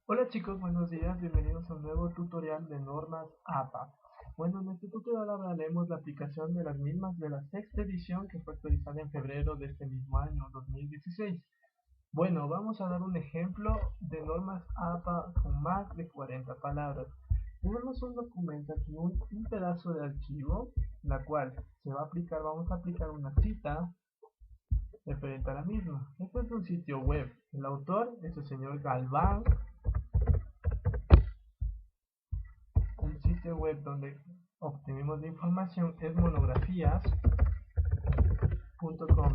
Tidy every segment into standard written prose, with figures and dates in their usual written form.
Hola chicos, buenos días, bienvenidos a un nuevo tutorial de normas APA. Bueno, en este tutorial hablaremos la aplicación de las mismas de la sexta edición que fue actualizada en febrero de este mismo año, 2016. Bueno, vamos a dar un ejemplo de normas APA con más de 40 palabras. Tenemos un documento aquí, un pedazo de archivo, la cual se va a aplicar, vamos a aplicar una cita referente a la misma. Este es un sitio web. El autor es el señor Galván. El sitio web donde obtenemos la información es monografías.com.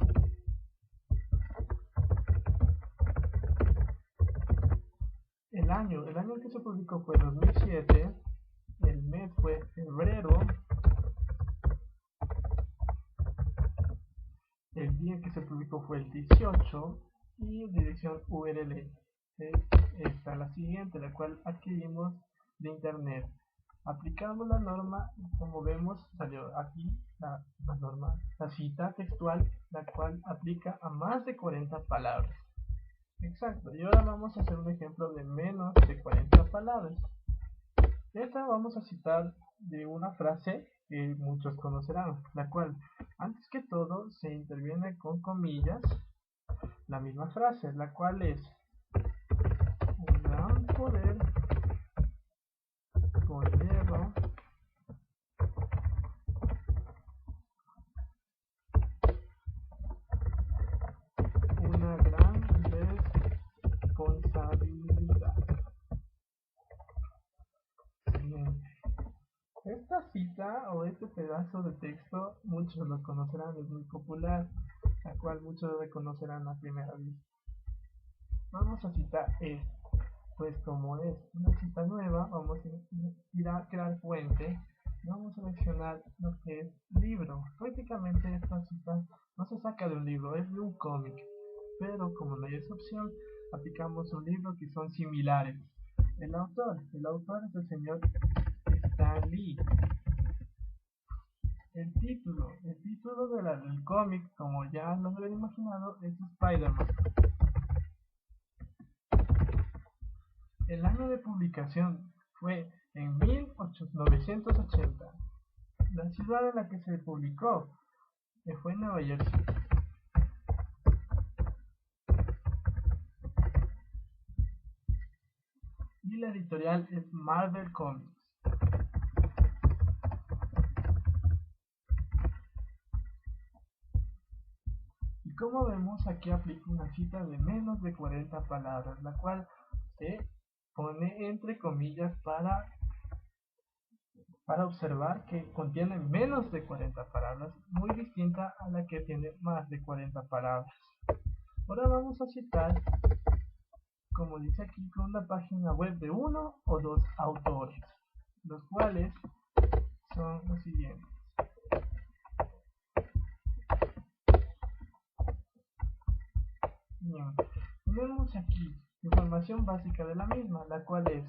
El año que se publicó fue 2007, el mes fue febrero, el día que se publicó fue el 18 y dirección URL es esta, la siguiente, la cual adquirimos de internet. Aplicamos la norma, como vemos salió aquí la norma, la cita textual, la cual aplica a más de 40 palabras. Exacto, y ahora vamos a hacer un ejemplo de menos de 40 palabras. Esta vamos a citar de una frase que muchos conocerán, la cual antes que todo se interviene con comillas la misma frase, la cual es: un gran poder conlleva una gran responsabilidad. Bien. Esta cita o este pedazo de texto muchos lo conocerán, es muy popular, la cual muchos lo reconocerán a primera vista. Vamos a citar esto, pues como es una cita nueva, vamos a ir a crear fuente, vamos a seleccionar lo que es libro. Prácticamente esta cita no se saca de un libro, es de un cómic, pero como no hay esa opción, aplicamos un libro que son similares. El autor es el señor Stan Lee. El título del cómic, como ya lo habían imaginado, es Spider-Man. El año de publicación fue en 1980. La ciudad en la que se publicó fue en Nueva Jersey. Y la editorial es Marvel Comics. Y como vemos, aquí aplica una cita de menos de 40 palabras, la cual se pone entre comillas para observar que contiene menos de 40 palabras, muy distinta a la que tiene más de 40 palabras. Ahora vamos a citar, como dice aquí, con una página web de uno o dos autores, los cuales son los siguientes. Bien, tenemos aquí información básica de la misma, la cual es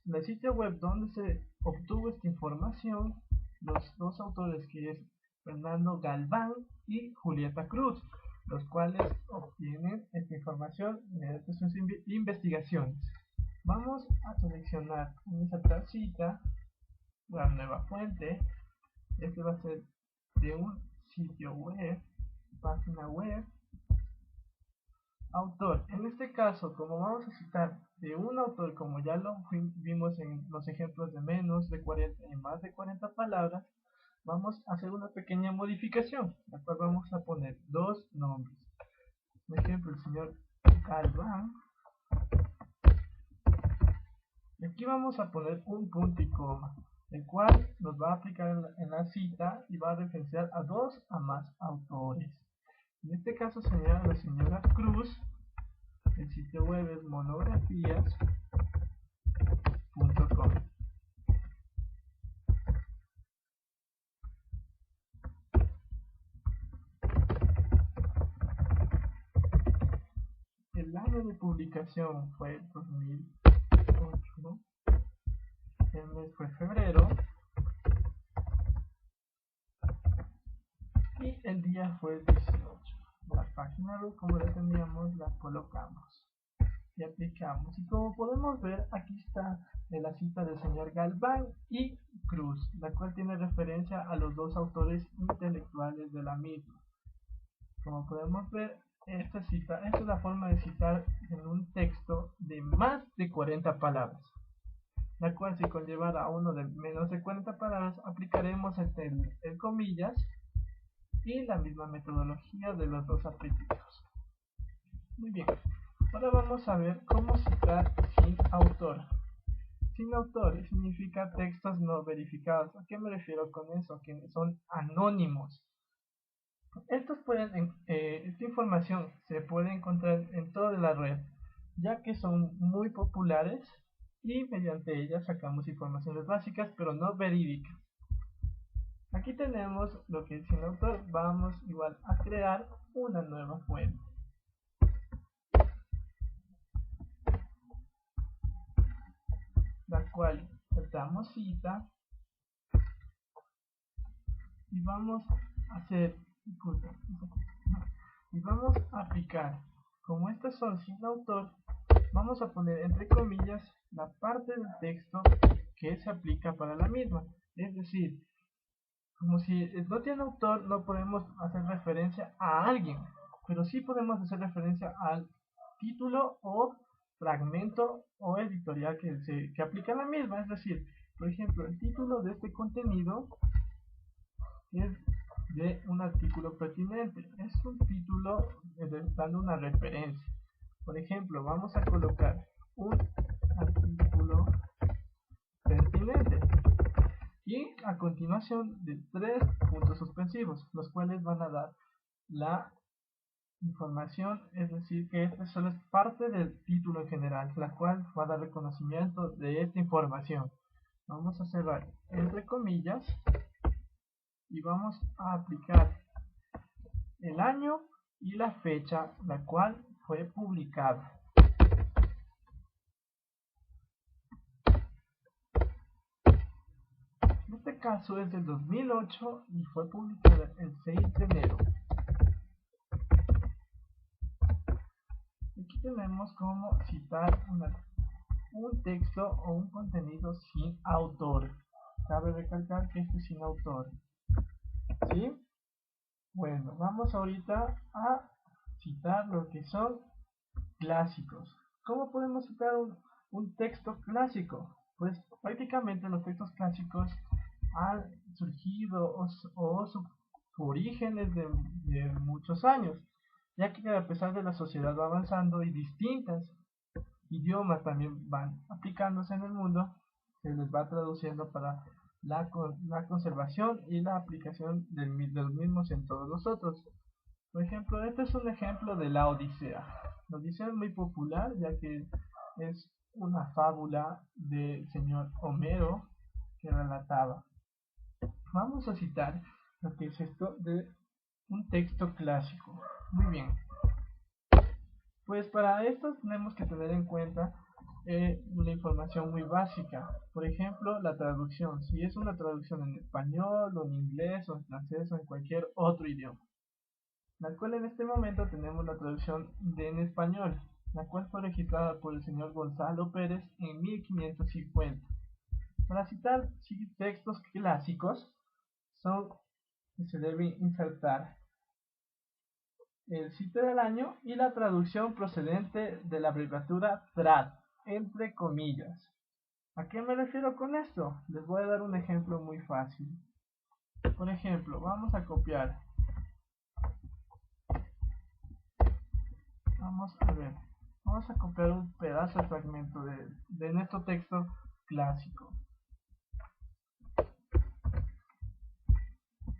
el sitio web donde se obtuvo esta información, los dos autores que es Fernando Galván y Julieta Cruz, los cuales obtienen esta información mediante sus investigaciones. Vamos a seleccionar en esa tacita la nueva fuente. Este va a ser de un sitio web, página web, autor. En este caso, como vamos a citar de un autor, como ya lo vimos en los ejemplos de menos de 40 y más de 40 palabras, vamos a hacer una pequeña modificación, la cual vamos a poner dos nombres. Por ejemplo, el señor Galván. Y aquí vamos a poner un punto y coma, el cual nos va a aplicar en la cita y va a referenciar a dos a más autores. En este caso sería la señora Cruz. El sitio web es monografías.com. El año de publicación fue 2008, el mes fue febrero y el día fue el 18. La página web, como la teníamos, la colocamos. y aplicamos. Y como podemos ver, aquí está la cita del señor Galván y Cruz, la cual tiene referencia a los dos autores intelectuales de la misma. Como podemos ver, esta es la forma de citar en un texto de más de 40 palabras, la cual si conllevara a uno de menos de 40 palabras, aplicaremos el comillas y la misma metodología de los dos aplicativos. Muy bien, ahora vamos a ver cómo citar sin autor. Sin autor significa textos no verificados. ¿A qué me refiero con eso? Que son anónimos. Esta información se puede encontrar en toda la red, ya que son muy populares y mediante ellas sacamos informaciones básicas pero no verídicas. Aquí tenemos lo que es sin autor. Vamos igual a crear una nueva fuente, la cual damos cita y vamos a hacer y vamos a aplicar. Como estas son sin autor, vamos a poner entre comillas la parte del texto que se aplica para la misma. Es decir, como si no tiene autor, no podemos hacer referencia a alguien, pero sí podemos hacer referencia al título o fragmento o editorial que aplica la misma. Es decir, por ejemplo, el título de este contenido es de un artículo pertinente. Es un título dando una referencia. Por ejemplo, vamos a colocar un artículo pertinente y a continuación de 3 puntos suspensivos, los cuales van a dar la información, es decir, que esta solo es parte del título en general, la cual va a dar reconocimiento de esta información. Vamos a cerrar entre comillas y vamos a aplicar el año y la fecha la cual fue publicada. En este caso es del 2008 y fue publicada el 6 de enero. Aquí tenemos cómo citar un texto o un contenido sin autor. Cabe recalcar que este es sin autor. ¿Sí? Bueno, vamos ahorita a citar lo que son clásicos. ¿Cómo podemos citar un texto clásico? Pues prácticamente los textos clásicos han surgido o su orígenes de muchos años, ya que a pesar de la sociedad va avanzando y distintas idiomas también van aplicándose en el mundo, se les va traduciendo para la conservación y la aplicación de los mismos en todos nosotros. Por ejemplo, este es un ejemplo de la Odisea. La Odisea es muy popular ya que es una fábula del señor Homero que relataba. Vamos a citar lo que es esto de un texto clásico. Muy bien. Pues para esto tenemos que tener en cuenta una información muy básica. Por ejemplo, la traducción. Si es una traducción en español, o en inglés, o en francés, o en cualquier otro idioma. La cual en este momento tenemos la traducción en español, la cual fue registrada por el señor Gonzalo Pérez en 1550. Para citar textos clásicos, se debe insertar el sitio del año y la traducción procedente de la abreviatura TRAD, entre comillas. ¿A qué me refiero con esto? Les voy a dar un ejemplo muy fácil. Por ejemplo, vamos a copiar. Vamos a copiar un pedazo de fragmento de nuestro texto clásico.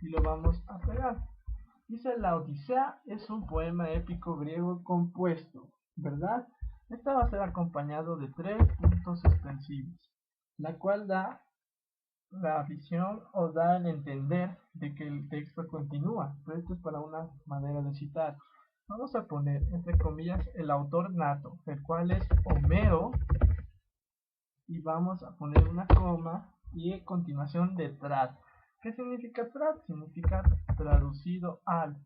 Y lo vamos a pegar. Dice: la Odisea es un poema épico griego compuesto, ¿verdad? Esta va a ser acompañado de 3 puntos suspensivos, la cual da la visión o da el entender de que el texto continúa, pero esto es para una manera de citar. Vamos a poner entre comillas el autor nato, el cual es Homero, y vamos a poner una coma y a continuación de trad. ¿Qué significa trad? Significa traducido al,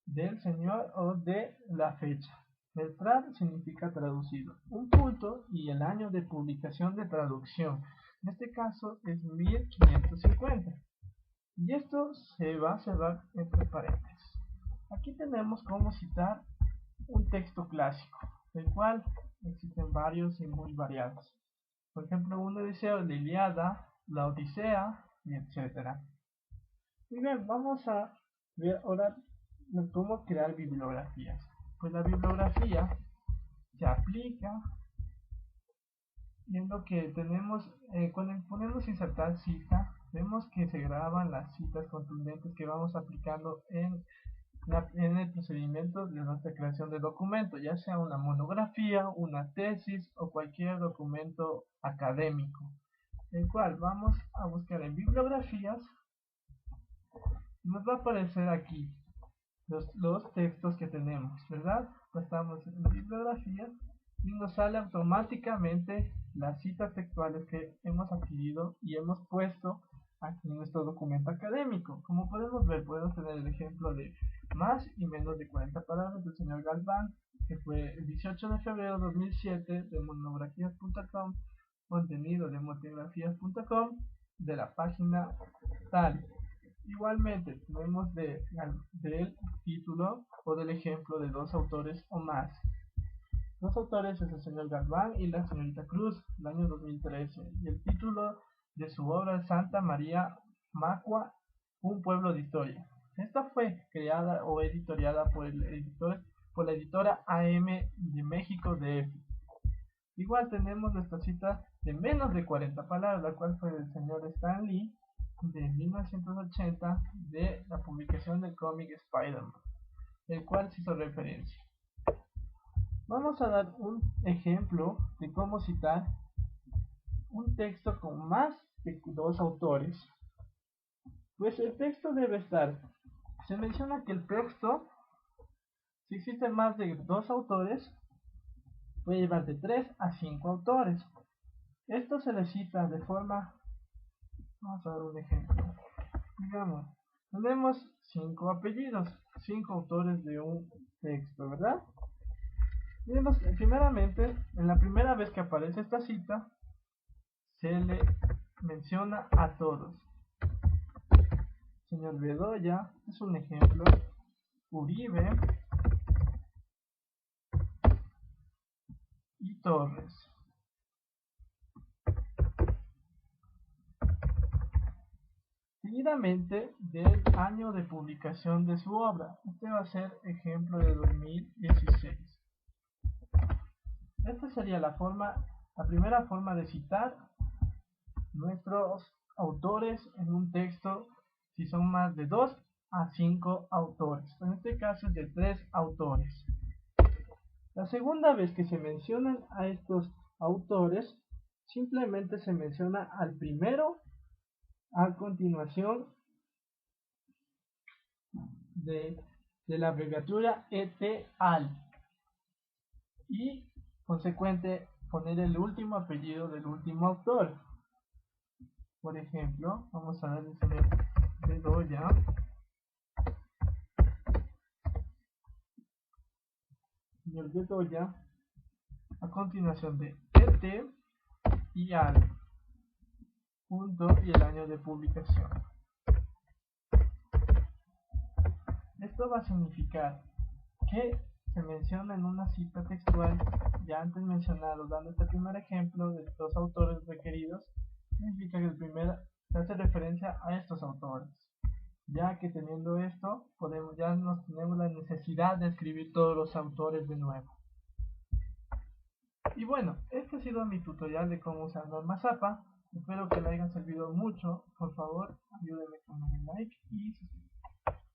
del señor o de la fecha. El TRAD significa traducido. Un punto y el año de publicación de traducción. En este caso es 1550. Y esto se va a cerrar entre paréntesis. Aquí tenemos cómo citar un texto clásico, del cual existen varios y muy variados. Por ejemplo, uno dice la Ilíada, la Odisea, y etcétera. Y bien, vamos a ver ahora cómo crear bibliografías. Pues la bibliografía se aplica viendo que tenemos, cuando ponemos insertar cita, vemos que se graban las citas contundentes que vamos aplicando en el procedimiento de nuestra creación de documento, ya sea una monografía, una tesis o cualquier documento académico, el cual vamos a buscar en bibliografías. Nos va a aparecer aquí los textos que tenemos, ¿verdad? Pues estamos en bibliografías y nos sale automáticamente las citas textuales que hemos adquirido y hemos puesto aquí en nuestro documento académico. Como podemos ver, podemos tener el ejemplo de más y menos de 40 palabras del señor Galván, que fue el 18 de febrero de 2007 de monografías.com, contenido de multigrafías.com, de la página tal. Igualmente tenemos del título o del ejemplo de dos autores o más. Los autores es el señor Galván y la señorita Cruz, del año 2013, y el título de su obra es Santa María Macua, un pueblo de historia. Esta fue creada o editoriada por la editora AM de México DF. Igual tenemos esta cita de menos de 40 palabras, la cual fue del señor Stan Lee, de 1980, de la publicación del cómic Spider-Man, el cual se hizo referencia. Vamos a dar un ejemplo de cómo citar un texto con más de dos autores. Pues el texto debe estar, se menciona que el texto, si existen más de dos autores, puede llevar de 3 a 5 autores. Esto se le cita de forma, vamos a dar un ejemplo. Digamos, tenemos 5 apellidos, 5 autores de un texto, ¿verdad? Tenemos, primeramente, en la primera vez que aparece esta cita, se le menciona a todos. Señor Bedoya es un ejemplo. Uribe y Torres. Seguidamente del año de publicación de su obra. Este va a ser ejemplo de 2016. Esta sería la primera forma de citar nuestros autores en un texto, si son más de 2 a 5 autores. En este caso es de 3 autores. La segunda vez que se mencionan a estos autores, simplemente se menciona al primero, a continuación de la abreviatura ET-AL, y consecuente poner el último apellido del último autor. Por ejemplo, vamos a ver el señor Bedoya. Señor Bedoya, a continuación de ET y AL, punto y el año de publicación. Esto va a significar que se menciona en una cita textual ya antes mencionado, dando este primer ejemplo de dos autores requeridos, significa que el primero se hace referencia a estos autores, ya que teniendo esto ya nos tenemos la necesidad de escribir todos los autores de nuevo. Y bueno, este ha sido mi tutorial de cómo usar Norma Zappa. Espero que le hayan servido mucho. Por favor, ayúdenme con un like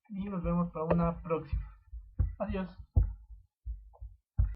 y nos vemos para una próxima.